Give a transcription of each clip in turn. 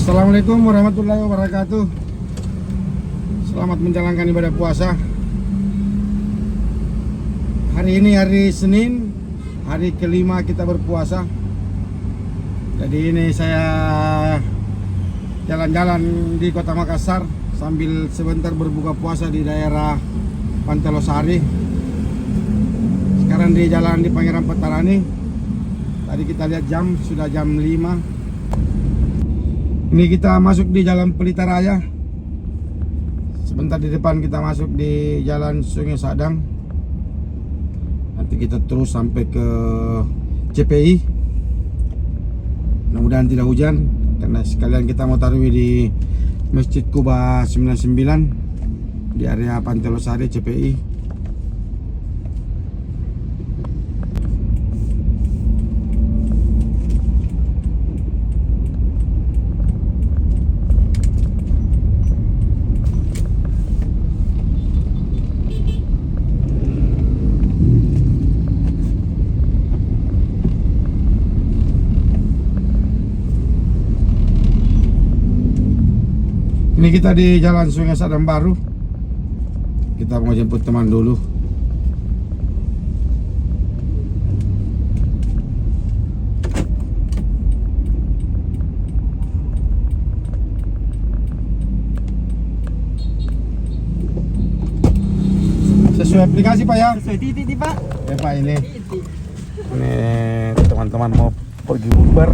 Assalamualaikum warahmatullahi wabarakatuh. Selamat menjalankan ibadah puasa. Hari ini hari Senin, hari kelima kita berpuasa. Jadi ini saya jalan-jalan di Kota Makassar sambil sebentar berbuka puasa di daerah Pantai Losari. Sekarang di jalan di Pangeran Petarani. Tadi kita lihat jam, sudah jam 5. Ini kita masuk di Jalan Pelita Raya. Sebentar di depan kita masuk di Jalan Sungai Sadang. Nanti kita terus sampai ke CPI. Mudah-mudahan tidak hujan, karena sekalian kita mau taruh di Masjid Kuba 99 di area Pantai Losari CPI. Ini kita di Jalan Sungai Sadang Baru. Kita mau jemput teman dulu. Sesuai aplikasi Pak ya? Sesuai titik Pak. Ya Pak, ini teman-teman mau pergi bukber.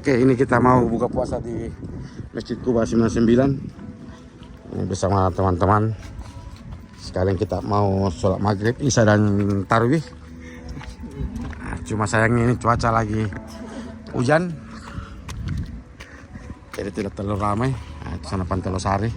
Oke, ini kita mau buka puasa di Masjid Kuba 99. Ini bersama teman-teman. Sekarang kita mau sholat maghrib, isya dan tarawih. Nah, cuma sayangnya ini cuaca lagi hujan, jadi tidak terlalu ramai. Nah, itu sana Pantai Losari.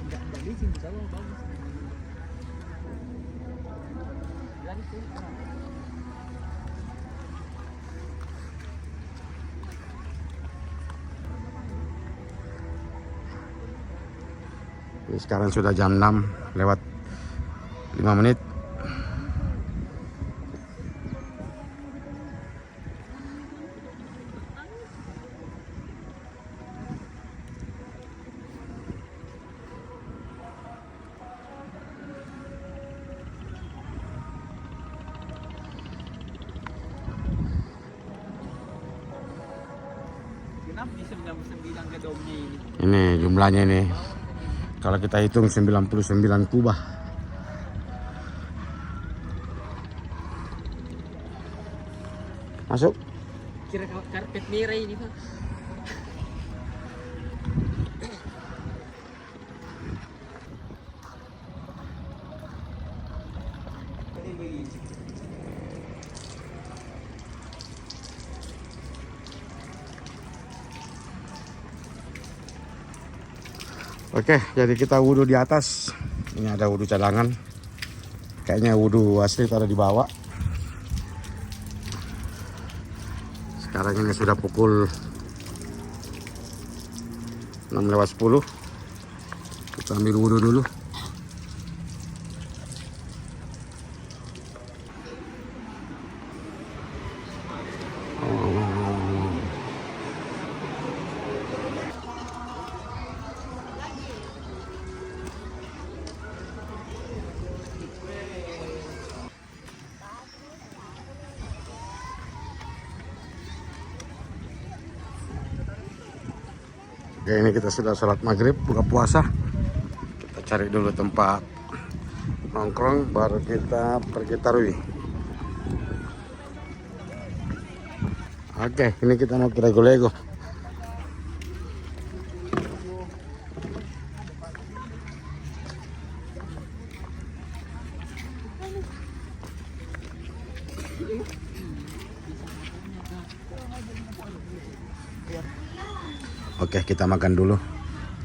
Ini sekarang sudah jam 6 lewat 5 menit. Ini jumlahnya ini. Kalau kita hitung 99 kubah. Masuk. Kira karpet merah ini, Pak. Oke, jadi kita wudhu di atas. Ini ada wudhu cadangan. Kayaknya wudhu asli ada di bawah. Sekarang ini sudah pukul 6 lewat 10. Kita ambil wudhu dulu. Oke, ini kita sudah sholat maghrib, buka puasa. Kita cari dulu tempat nongkrong, baru kita pergi tarawih. Oke, ini kita mau ke Lego-Lego. Oke, kita makan dulu.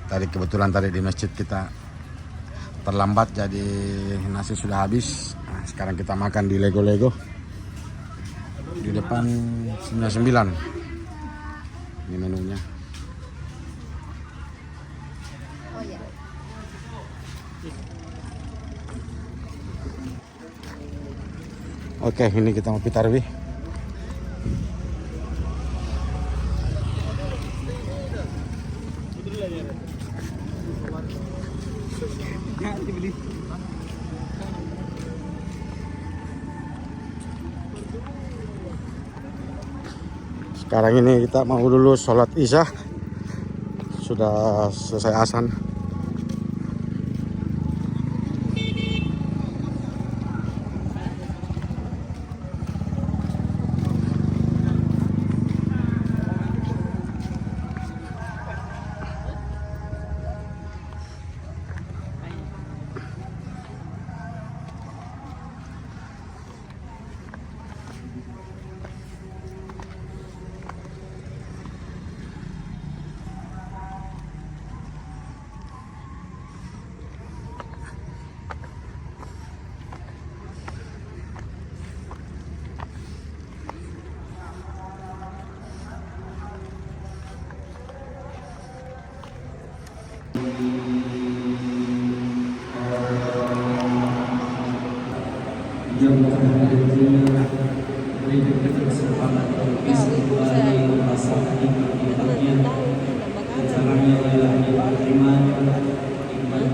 Kebetulan tadi di masjid kita terlambat, jadi nasi sudah habis. Nah, sekarang kita makan di Lego-Lego di depan 99. Ini menunya. Oke, ini kita mau tarawih. Sekarang ini kita mau dulu sholat isya. Sudah selesai azan.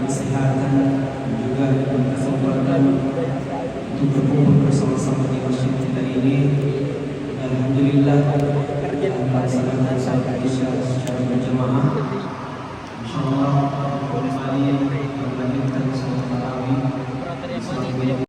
Kesehatan juga kesempatan untuk berkumpul bersama-sama di masjid kita ini. Alhamdulillah melaksanakan salat isya secara berjamaah. Insyaallah kembali